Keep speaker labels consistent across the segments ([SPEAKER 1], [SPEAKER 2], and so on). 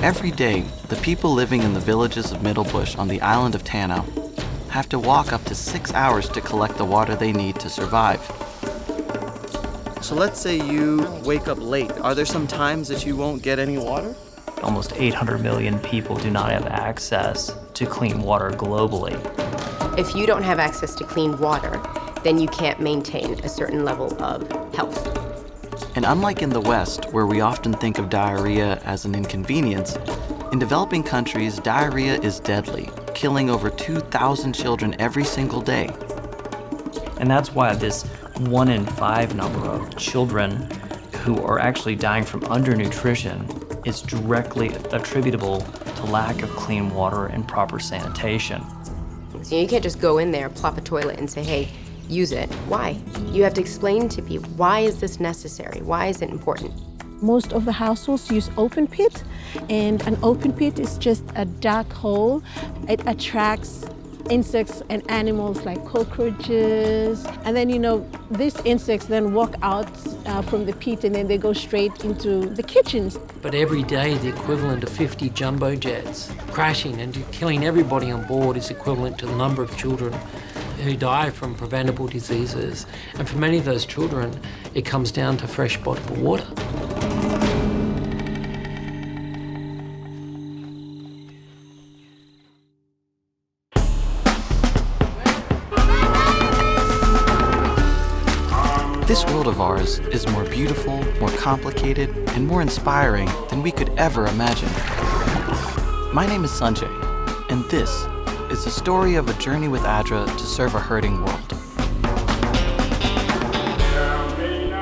[SPEAKER 1] Every day, the people living in the villages of Middlebush on the island of Tanna have to walk up to 6 hours to collect the water they need to survive. So let's say you wake up late. Are there some times that you won't get any water?
[SPEAKER 2] Almost 800 million people do not have access to clean water globally.
[SPEAKER 3] If you don't have access to clean water, then you can't maintain a certain level of health.
[SPEAKER 1] And unlike in the West, where we often think of diarrhea as an inconvenience, in developing countries, diarrhea is deadly, killing over 2,000 children every single day.
[SPEAKER 2] And that's why this 1 in 5 number of children who are actually dying from undernutrition is directly attributable to lack of clean water and proper sanitation.
[SPEAKER 3] So you can't just go in there, plop a toilet and say, hey, use it. Why? You have to explain to people, why is this necessary? Why is it important?
[SPEAKER 4] Most of the households use open pit, and an open pit is just a dark hole. It attracts insects and animals like cockroaches. And then, these insects then walk out from the pit and then they go straight into the kitchens.
[SPEAKER 5] But every day, the equivalent of 50 jumbo jets crashing and killing everybody on board is equivalent to the number of children who die from preventable diseases. And for many of those children, it comes down to fresh potable water.
[SPEAKER 1] This world of ours is more beautiful, more complicated, and more inspiring than we could ever imagine. My name is Sanjay, and this is the story of a journey with ADRA to serve a hurting world.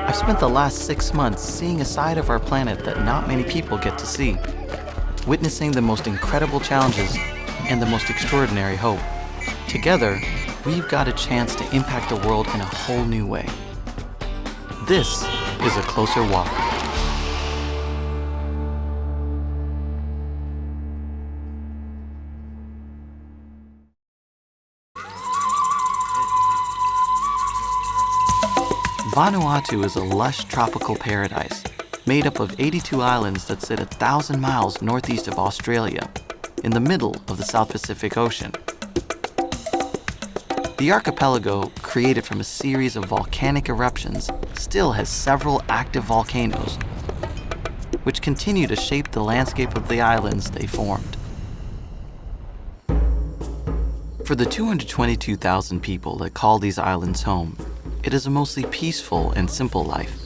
[SPEAKER 1] I've spent the last 6 months seeing a side of our planet that not many people get to see, witnessing the most incredible challenges and the most extraordinary hope. Together, we've got a chance to impact the world in a whole new way. This is A Closer Walk. Vanuatu is a lush tropical paradise made up of 82 islands that sit 1,000 miles northeast of Australia, in the middle of the South Pacific Ocean. The archipelago, created from a series of volcanic eruptions, still has several active volcanoes, which continue to shape the landscape of the islands they formed. For the 222,000 people that call these islands home, it is a mostly peaceful and simple life.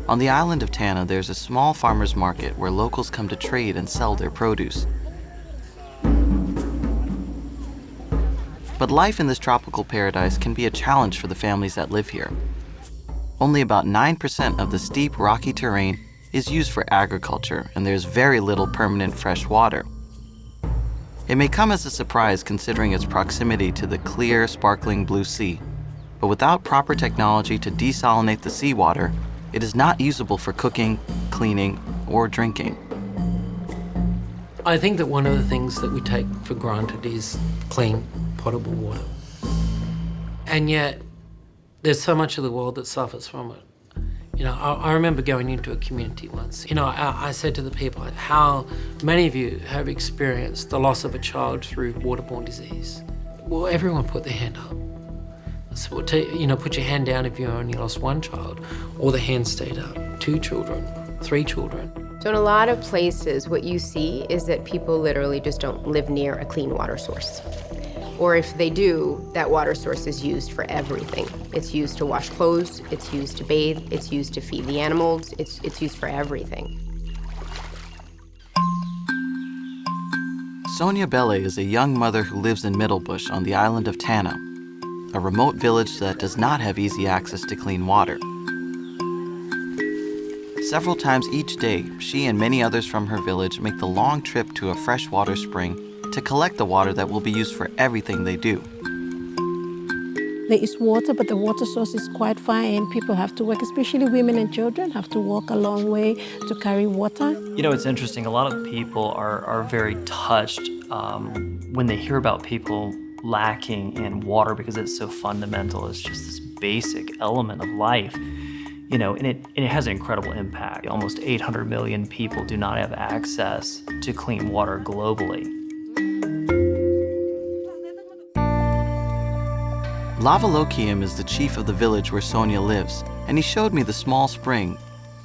[SPEAKER 1] On the island of Tanna, there's a small farmer's market where locals come to trade and sell their produce. But life in this tropical paradise can be a challenge for the families that live here. Only about 9% of the steep, rocky terrain is used for agriculture, and there's very little permanent fresh water. It may come as a surprise considering its proximity to the clear, sparkling blue sea, but without proper technology to desalinate the seawater, it is not usable for cooking, cleaning, or drinking.
[SPEAKER 5] I think that one of the things that we take for granted is clean, potable water. And yet, there's so much of the world that suffers from it. I remember going into a community once. I said to the people, how many of you have experienced the loss of a child through water-borne disease? Well, everyone put their hand up. So, put your hand down if you only lost one child, or the hand stayed up, 2 children, 3 children.
[SPEAKER 3] So in a lot of places, what you see is that people literally just don't live near a clean water source. Or if they do, that water source is used for everything. It's used to wash clothes, it's used to bathe, it's used to feed the animals, it's used for everything.
[SPEAKER 1] Sonia Bele is a young mother who lives in Middlebush on the island of Tanna, a remote village that does not have easy access to clean water. Several times each day, she and many others from her village make the long trip to a freshwater spring to collect the water that will be used for everything they do.
[SPEAKER 4] There is water, but the water source is quite far and people have to work, especially women and children, have to walk a long way to carry water.
[SPEAKER 2] It's interesting. A lot of people are very touched when they hear about people lacking in water because it's so fundamental. It's just this basic element of life. And it has an incredible impact. Almost 800 million people do not have access to clean water globally.
[SPEAKER 1] Lavalokiam is the chief of the village where Sonia lives, and he showed me the small spring,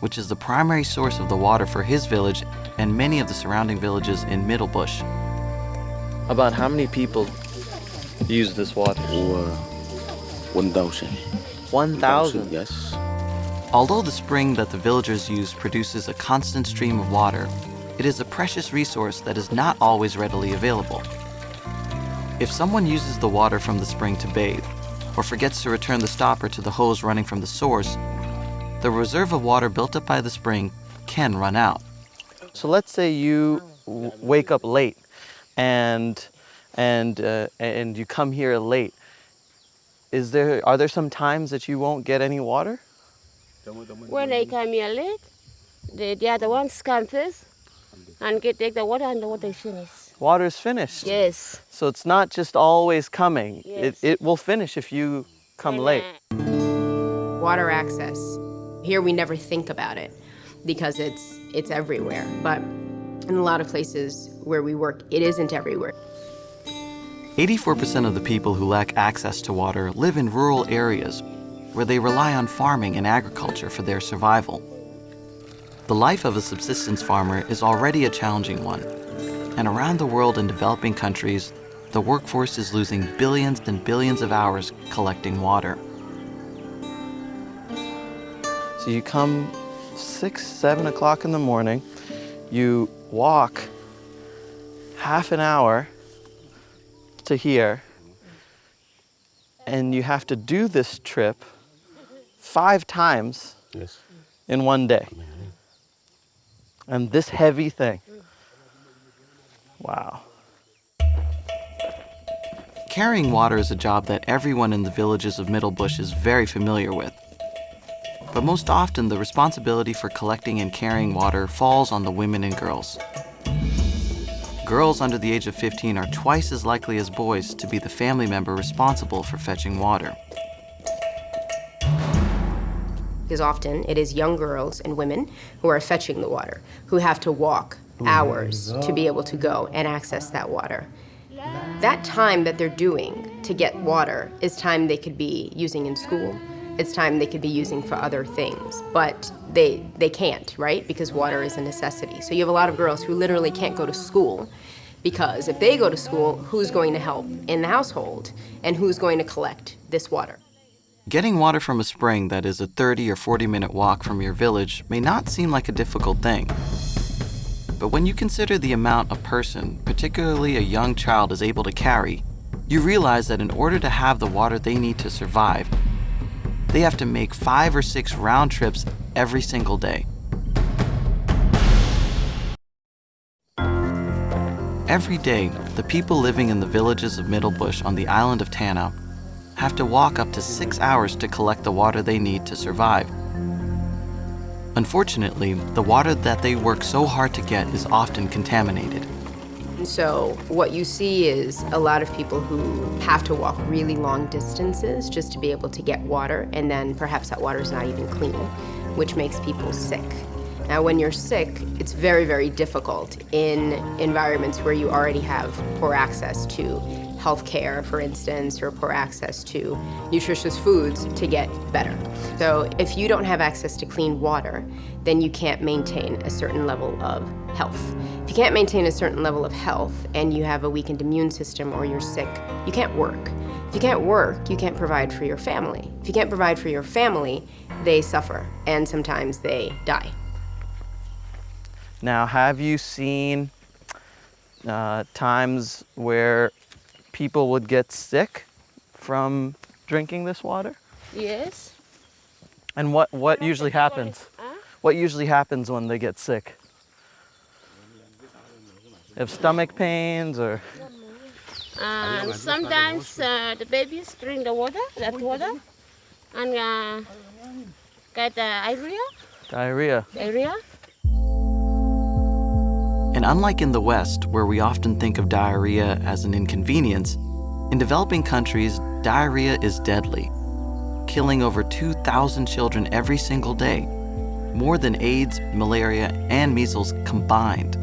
[SPEAKER 1] which is the primary source of the water for his village and many of the surrounding villages in Middlebush. About how many people use this water?
[SPEAKER 6] 1,000.
[SPEAKER 1] 1,000?
[SPEAKER 6] Yes.
[SPEAKER 1] Although the spring that the villagers use produces a constant stream of water, it is a precious resource that is not always readily available. If someone uses the water from the spring to bathe, or forgets to return the stopper to the hose running from the source, the reserve of water built up by the spring can run out. So let's say you wake up late and you come here late. Are there some times that you won't get any water?
[SPEAKER 7] When they come here late, the other ones come first and take the water, and the water is finished.
[SPEAKER 1] Water is finished?
[SPEAKER 7] Yes.
[SPEAKER 1] So it's not just always coming.
[SPEAKER 7] Yes.
[SPEAKER 1] It will finish if you come late.
[SPEAKER 3] Water access. Here we never think about it because it's everywhere. But in a lot of places where we work, it isn't everywhere.
[SPEAKER 1] 84% of the people who lack access to water live in rural areas where they rely on farming and agriculture for their survival. The life of a subsistence farmer is already a challenging one, and around the world in developing countries, the workforce is losing billions and billions of hours collecting water. So you come 6, 7 o'clock in the morning, you walk half an hour to here, and you have to do this trip 5 times in one day. And this heavy thing. Wow. Carrying water is a job that everyone in the villages of Middlebush is very familiar with. But most often, the responsibility for collecting and carrying water falls on the women and girls. Girls under the age of 15 are twice as likely as boys to be the family member responsible for fetching water.
[SPEAKER 3] Because often it is young girls and women who are fetching the water, who have to walk hours to be able to go and access that water. That time that they're doing to get water is time they could be using in school. It's time they could be using for other things, but they can't, right? Because water is a necessity. So you have a lot of girls who literally can't go to school because if they go to school, who's going to help in the household and who's going to collect this water?
[SPEAKER 1] Getting water from a spring that is a 30 or 40-minute walk from your village may not seem like a difficult thing. But when you consider the amount a person, particularly a young child, is able to carry, you realize that in order to have the water they need to survive, they have to make 5 or 6 round trips every single day. Every day, the people living in the villages of Middlebush on the island of Tanna have to walk up to 6 hours to collect the water they need to survive. Unfortunately, the water that they work so hard to get is often contaminated.
[SPEAKER 3] And so what you see is a lot of people who have to walk really long distances just to be able to get water, and then perhaps that water is not even clean, which makes people sick. Now, when you're sick, it's very, very difficult in environments where you already have poor access to health care, for instance, or poor access to nutritious foods to get better. So if you don't have access to clean water, then you can't maintain a certain level of health. If you can't maintain a certain level of health and you have a weakened immune system or you're sick, you can't work. If you can't work, you can't provide for your family. If you can't provide for your family, they suffer, and sometimes they die.
[SPEAKER 1] Now, have you seen times where people would get sick from drinking this water?
[SPEAKER 7] Yes.
[SPEAKER 1] And what usually happens? What usually happens when they get sick? They have stomach pains or?
[SPEAKER 7] Sometimes the babies drink the water, that water, and get diarrhea.
[SPEAKER 1] Diarrhea.
[SPEAKER 7] Diarrhea.
[SPEAKER 1] And unlike in the West, where we often think of diarrhea as an inconvenience, in developing countries, diarrhea is deadly. killing over 2,000 children every single day, more than AIDS, malaria, and measles combined.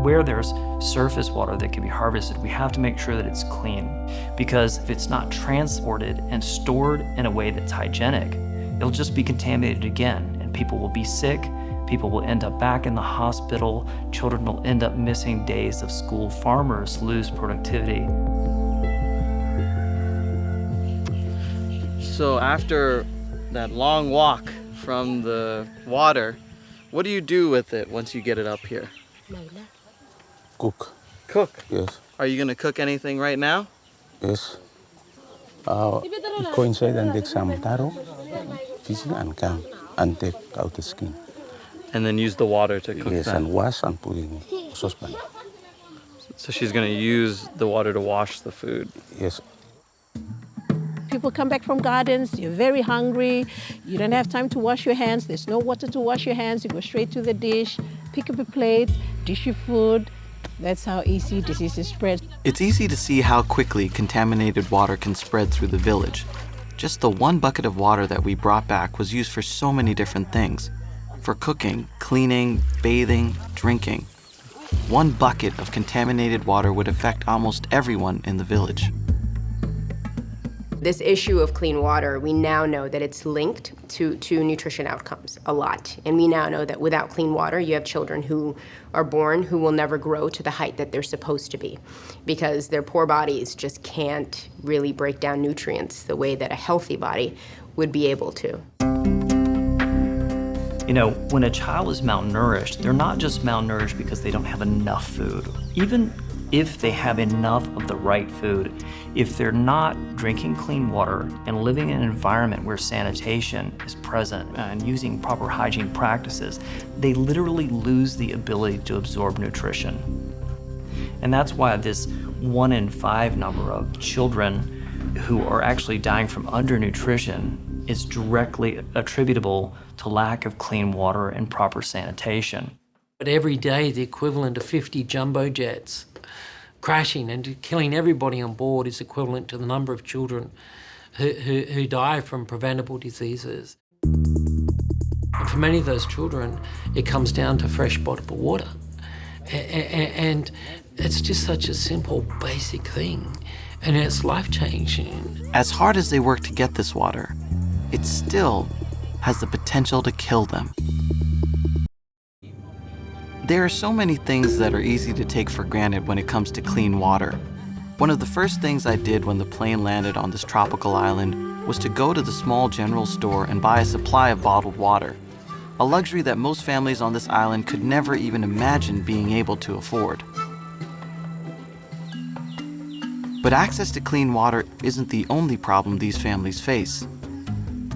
[SPEAKER 2] Where there's surface water that can be harvested, we have to make sure that it's clean, because if it's not transported and stored in a way that's hygienic, it'll just be contaminated again, and people will be sick, people will end up back in the hospital, children will end up missing days of school, farmers lose productivity.
[SPEAKER 1] So after that long walk from the water, what do you do with it once you get it up here?
[SPEAKER 6] Cook.
[SPEAKER 1] Cook.
[SPEAKER 6] Yes.
[SPEAKER 1] Are you gonna cook anything right now?
[SPEAKER 6] Yes. Go inside and take some taro, fish and come and take out the skin.
[SPEAKER 1] And then use the water to cook
[SPEAKER 6] Yes,
[SPEAKER 1] that.
[SPEAKER 6] and wash and put in saucepan.
[SPEAKER 1] So she's gonna use the water to wash the food.
[SPEAKER 6] Yes.
[SPEAKER 4] People come back from gardens, you're very hungry, you don't have time to wash your hands, there's no water to wash your hands, you go straight to the dish, pick up a plate, dish your food. That's how easy diseases spread.
[SPEAKER 1] It's easy to see how quickly contaminated water can spread through the village. Just the one bucket of water that we brought back was used for so many different things. For cooking, cleaning, bathing, drinking. One bucket of contaminated water would affect almost everyone in the village.
[SPEAKER 3] This issue of clean water, we now know that it's linked to nutrition outcomes a lot. And we now know that without clean water, you have children who are born who will never grow to the height that they're supposed to be, because their poor bodies just can't really break down nutrients the way that a healthy body would be able to.
[SPEAKER 2] You know, when a child is malnourished, they're not just malnourished because they don't have enough food. Even if they have enough of the right food, if they're not drinking clean water and living in an environment where sanitation is present and using proper hygiene practices, they literally lose the ability to absorb nutrition. And that's why this 1 in 5 number of children who are actually dying from undernutrition is directly attributable to lack of clean water and proper sanitation.
[SPEAKER 5] But every day, the equivalent of 50 jumbo jets crashing and killing everybody on board is equivalent to the number of children who die from preventable diseases. And for many of those children, it comes down to fresh potable water. And it's just such a simple, basic thing. And it's life-changing.
[SPEAKER 1] As hard as they work to get this water, it still has the potential to kill them. There are so many things that are easy to take for granted when it comes to clean water. One of the first things I did when the plane landed on this tropical island was to go to the small general store and buy a supply of bottled water, a luxury that most families on this island could never even imagine being able to afford. But access to clean water isn't the only problem these families face.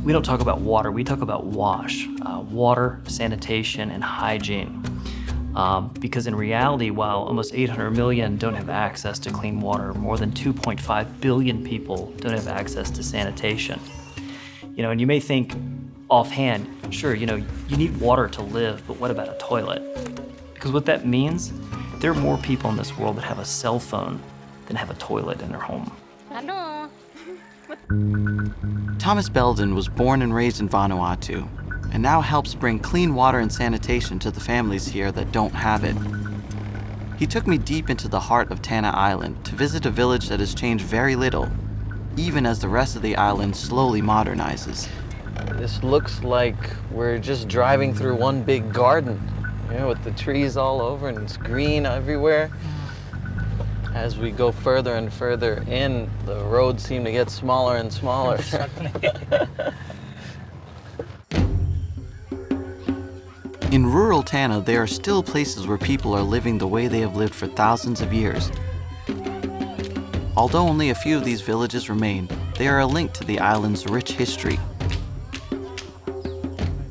[SPEAKER 2] We don't talk about water, we talk about WASH, water, sanitation, and hygiene. Because in reality, while almost 800 million don't have access to clean water, more than 2.5 billion people don't have access to sanitation. You know, and you may think offhand, sure, you know, you need water to live, but what about a toilet? Because what that means, there are more people in this world that have a cell phone than have a toilet in their home.
[SPEAKER 1] Thomas Belden was born and raised in Vanuatu, and now helps bring clean water and sanitation to the families here that don't have it. He took me deep into the heart of Tanna Island to visit a village that has changed very little, even as the rest of the island slowly modernizes. This looks like we're just driving through one big garden, you know, with the trees all over and it's green everywhere. As we go further and further in, the roads seem to get smaller and smaller. In rural Tanna, there are still places where people are living the way they have lived for thousands of years. Although only a few of these villages remain, they are a link to the island's rich history.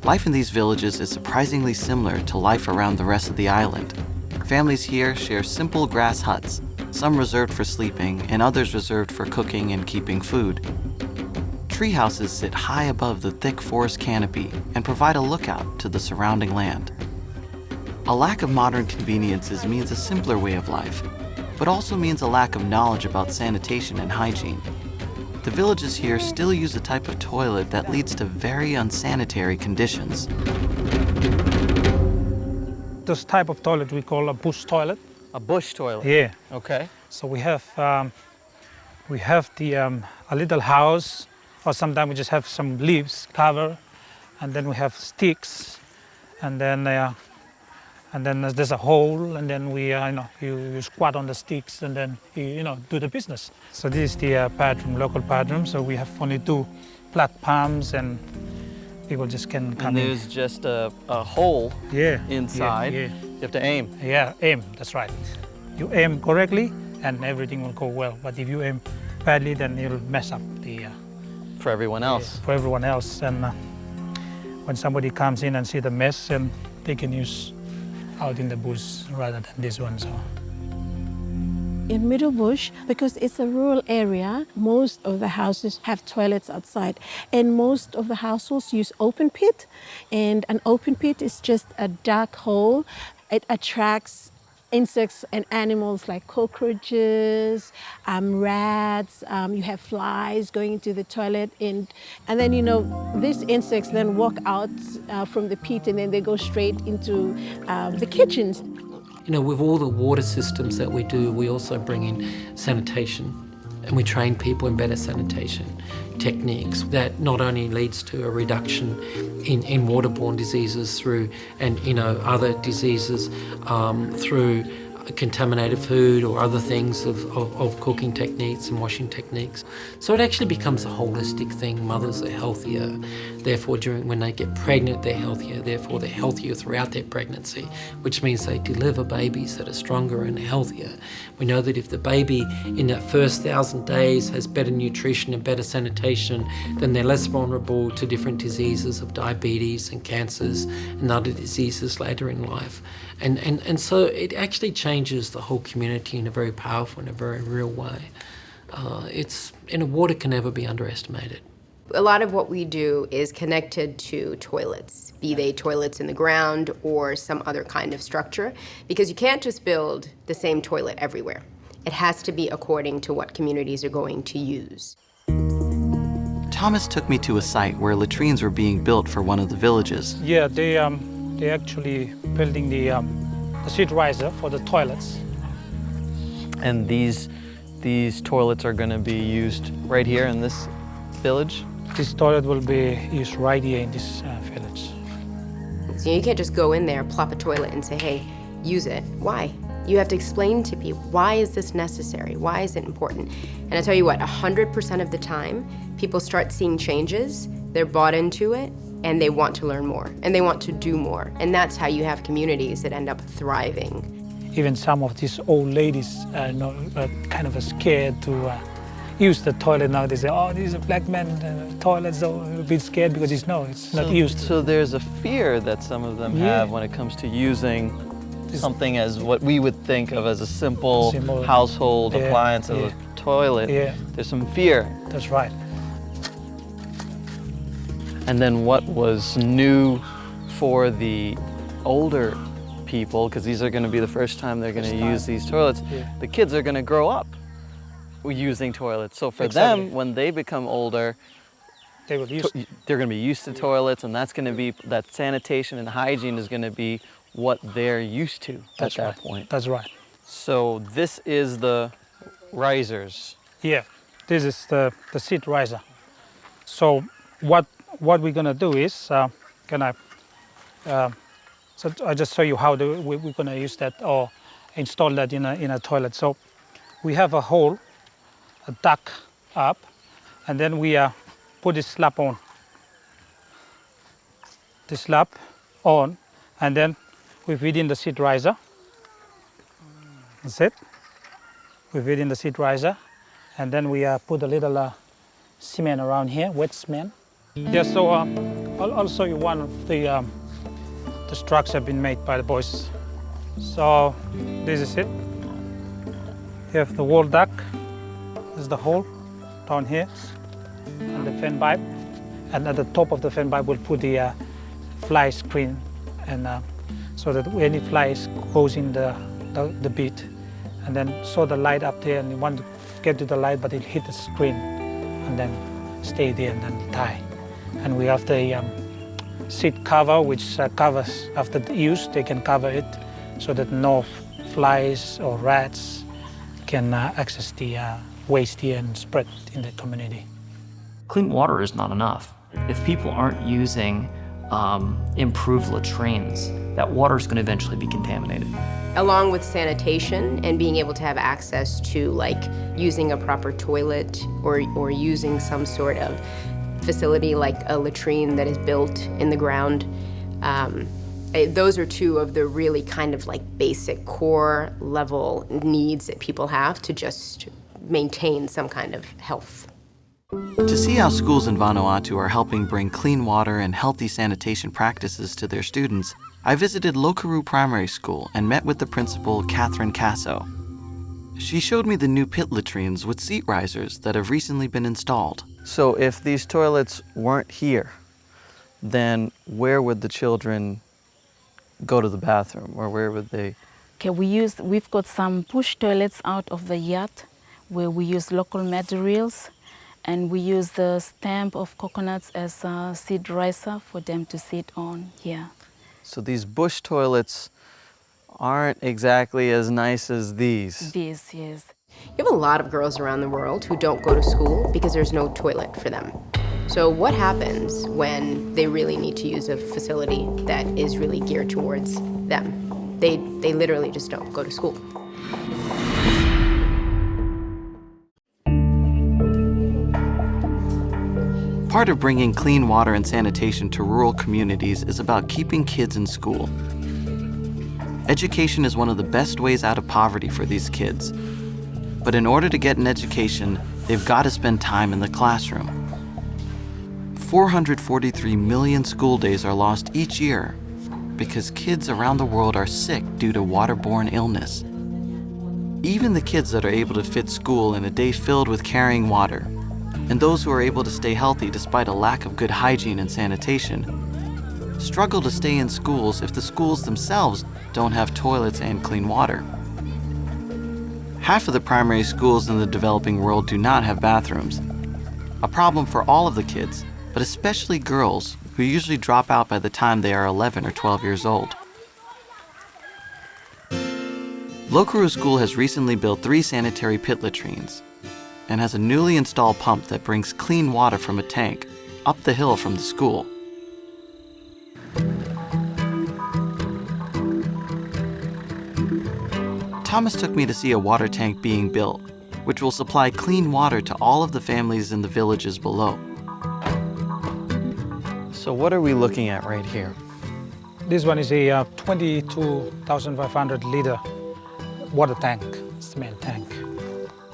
[SPEAKER 1] Life in these villages is surprisingly similar to life around the rest of the island. Families here share simple grass huts, some reserved for sleeping and others reserved for cooking and keeping food. Tree houses sit high above the thick forest canopy and provide a lookout to the surrounding land. A lack of modern conveniences means a simpler way of life, but also means a lack of knowledge about sanitation and hygiene. the villages here still use a type of toilet that leads to very unsanitary conditions.
[SPEAKER 8] This type of toilet we call a bush toilet.
[SPEAKER 1] A bush toilet?
[SPEAKER 8] Yeah.
[SPEAKER 1] Okay.
[SPEAKER 8] So we have a little house, or sometimes we just have some leaves cover, and then we have sticks, and then there's a hole, and then we you squat on the sticks, and then you do the business. So this is the bathroom, local bathroom. So we have only 2 flat palms, and people just can come in.
[SPEAKER 1] And there's just a hole inside.
[SPEAKER 8] Yeah.
[SPEAKER 1] You have to aim.
[SPEAKER 8] Yeah, aim, that's right. You aim correctly and everything will go well. But if you aim badly, then you'll mess up
[SPEAKER 1] for everyone else.
[SPEAKER 8] For everyone else. And when somebody comes in and see the mess, and they can use out in the bush rather than this one. So.
[SPEAKER 4] In Middle Bush, because it's a rural area, most of the houses have toilets outside, and most of the households use open pit, and an open pit is just a dark hole. It attracts insects and animals like cockroaches, rats, you have flies going into the toilet, and then these insects then walk out from the pit, and then they go straight into the kitchens.
[SPEAKER 5] With all the water systems that we do, we also bring in sanitation, and we train people in better sanitation techniques that not only leads to a reduction in waterborne diseases and other diseases through contaminated food or other things of cooking techniques and washing techniques. So it actually becomes a holistic thing. Mothers are healthier, therefore when they get pregnant they're healthier, therefore they're healthier throughout their pregnancy, which means they deliver babies that are stronger and healthier. We know that if the baby in that first 1,000 days has better nutrition and better sanitation, then they're less vulnerable to different diseases of diabetes and cancers and other diseases later in life. And so it actually changes the whole community in a very powerful and a very real way. Water can never be underestimated.
[SPEAKER 3] A lot of what we do is connected to toilets, be they toilets in the ground or some other kind of structure, because you can't just build the same toilet everywhere. It has to be according to what communities are going to use.
[SPEAKER 1] Thomas took me to a site where latrines were being built for one of the villages.
[SPEAKER 8] Yeah, they're actually building the seat riser for the toilets.
[SPEAKER 1] And these toilets are going to be used right here in this village?
[SPEAKER 8] This toilet will be used right here in this village.
[SPEAKER 3] So you can't just go in there, plop a toilet and say, hey, use it. Why? You have to explain to people, why is this necessary? Why is it important? And I tell you what, 100% of the time, people start seeing changes, they're bought into it, and they want to learn more, and they want to do more. And that's how you have communities that end up thriving.
[SPEAKER 8] Even some of these old ladies are kind of scared to use the toilet now. They say, oh, these are black men toilets, so a bit scared because it's not used.
[SPEAKER 1] So there's a fear that some of them have when it comes to using something as what we would think of as a simple household appliance of a toilet.
[SPEAKER 8] Yeah.
[SPEAKER 1] There's some fear.
[SPEAKER 8] That's right.
[SPEAKER 1] And then what was new for the older people, because these are going to be the first time they're going to use these toilets, the kids are going to grow up using toilets. So for them, when they become older,
[SPEAKER 8] they're going
[SPEAKER 1] to be used to toilets, and that's going to be, that sanitation and hygiene is going to be what they're used to at that point.
[SPEAKER 8] That's right.
[SPEAKER 1] So this is the risers.
[SPEAKER 8] Yeah, this is the seat riser. So what we're gonna do is, so I just show you how we're gonna use that or install that in a toilet. So we have a hole, a duct up, and then we put this slab on. This slab on, and then we feed in the seat riser. That's it. We feed in the seat riser, and then we put a little cement around here, wet cement. Yeah, so I'll show you one of the structure been made by the boys. So this is it. You have the wall duct. This is the hole down here, and the fan pipe. And at the top of the fan pipe, we'll put the fly screen, and so that any flies goes in the bit, and then saw the light up there, and you want to get to the light, but it hit the screen. and then stay there and then die. And we have the seat cover, which covers after the use. They can cover it so that no flies or rats can access the waste here and spread in the community.
[SPEAKER 2] Clean water is not enough. If people aren't using improved latrines, that water is going to eventually be contaminated.
[SPEAKER 3] Along with sanitation and being able to have access to like using a proper toilet or using some sort of facility like a latrine that is built in the ground. Those are two of the really kind of like basic core level needs that people have to just maintain some kind of health.
[SPEAKER 1] To see how schools in Vanuatu are helping bring clean water and healthy sanitation practices to their students, I visited Lokaru Primary School and met with the principal, Catherine Casso. She showed me the new pit latrines with seat risers that have recently been installed. So if these toilets weren't here, then where would the children go to the bathroom, or where would they?
[SPEAKER 9] Okay, we've got some push toilets out of the yard where we use local materials, and we use the stamp of coconuts as a seat riser for them to sit on here.
[SPEAKER 1] So these bush toilets aren't exactly as nice as these.
[SPEAKER 9] These, yes.
[SPEAKER 3] You have a lot of girls around the world who don't go to school because there's no toilet for them. So what happens when they really need to use a facility that is really geared towards them? They literally just don't go to school.
[SPEAKER 1] Part of bringing clean water and sanitation to rural communities is about keeping kids in school. Education is one of the best ways out of poverty for these kids. But in order to get an education, they've got to spend time in the classroom. 443 million school days are lost each year because kids around the world are sick due to water-borne illness. Even the kids that are able to fit school in a day filled with carrying water, and those who are able to stay healthy despite a lack of good hygiene and sanitation, struggle to stay in schools if the schools themselves don't have toilets and clean water. Half of the primary schools in the developing world do not have bathrooms, a problem for all of the kids, but especially girls, who usually drop out by the time they are 11 or 12 years old. Lokaru School has recently built 3 sanitary pit latrines and has a newly installed pump that brings clean water from a tank up the hill from the school. Thomas took me to see a water tank being built, which will supply clean water to all of the families in the villages below. So what are we looking at right here?
[SPEAKER 8] This one is a 22,500 liter water tank, cement tank.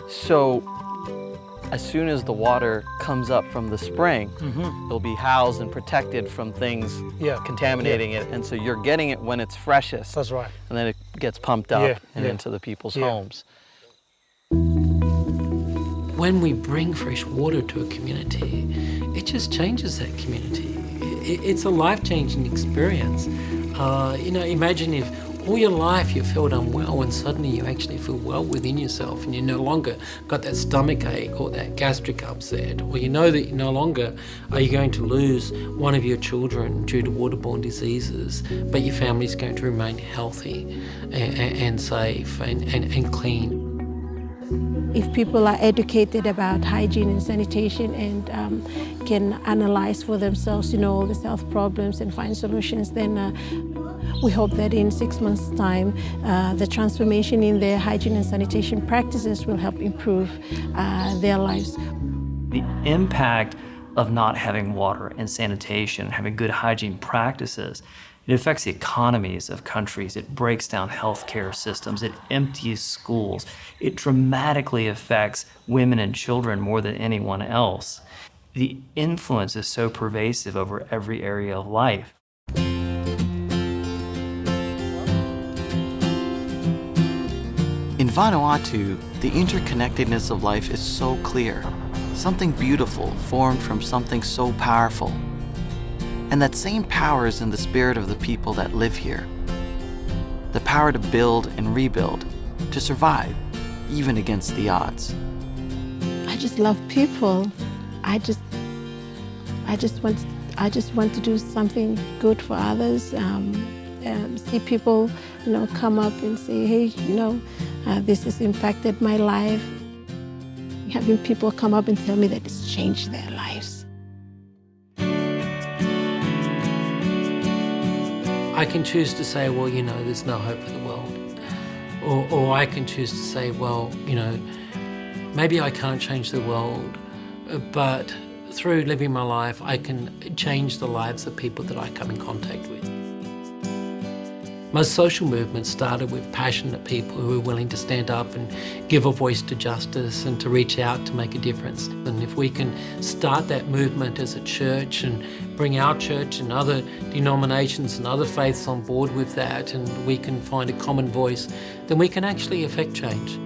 [SPEAKER 1] So as soon as the water comes up from the spring, it'll be housed and protected from things contaminating it. And so you're getting it when it's freshest.
[SPEAKER 8] That's right.
[SPEAKER 1] And then it gets pumped up and into the people's homes.
[SPEAKER 5] When we bring fresh water to a community, it just changes that community. It's a life-changing experience. Imagine if all your life you felt unwell and suddenly you actually feel well within yourself and you no longer got that stomach ache or that gastric upset, or you know that you no longer are you going to lose one of your children due to waterborne diseases, but your family's going to remain healthy and safe and clean.
[SPEAKER 4] If people are educated about hygiene and sanitation and can analyze for themselves, all the health problems and find solutions, then we hope that in 6 months' time, the transformation in their hygiene and sanitation practices will help improve their lives.
[SPEAKER 2] The impact of not having water and sanitation, having good hygiene practices, it affects the economies of countries. It breaks down healthcare systems. It empties schools. It dramatically affects women and children more than anyone else. The influence is so pervasive over every area of life.
[SPEAKER 1] In Vanuatu, the interconnectedness of life is so clear. Something beautiful formed from something so powerful. And that same power is in the spirit of the people that live here. The power to build and rebuild, to survive, even against the odds.
[SPEAKER 4] I just love people. I just want to do something good for others. See people, come up and say, hey, this has impacted my life. Having people come up and tell me that it's changed their lives.
[SPEAKER 5] I can choose to say, well, there's no hope for the world. Or I can choose to say, well, maybe I can't change the world, but through living my life, I can change the lives of people that I come in contact with. Most social movements started with passionate people who are willing to stand up and give a voice to justice and to reach out to make a difference. And if we can start that movement as a church and bring our church and other denominations and other faiths on board with that, and we can find a common voice, then we can actually affect change.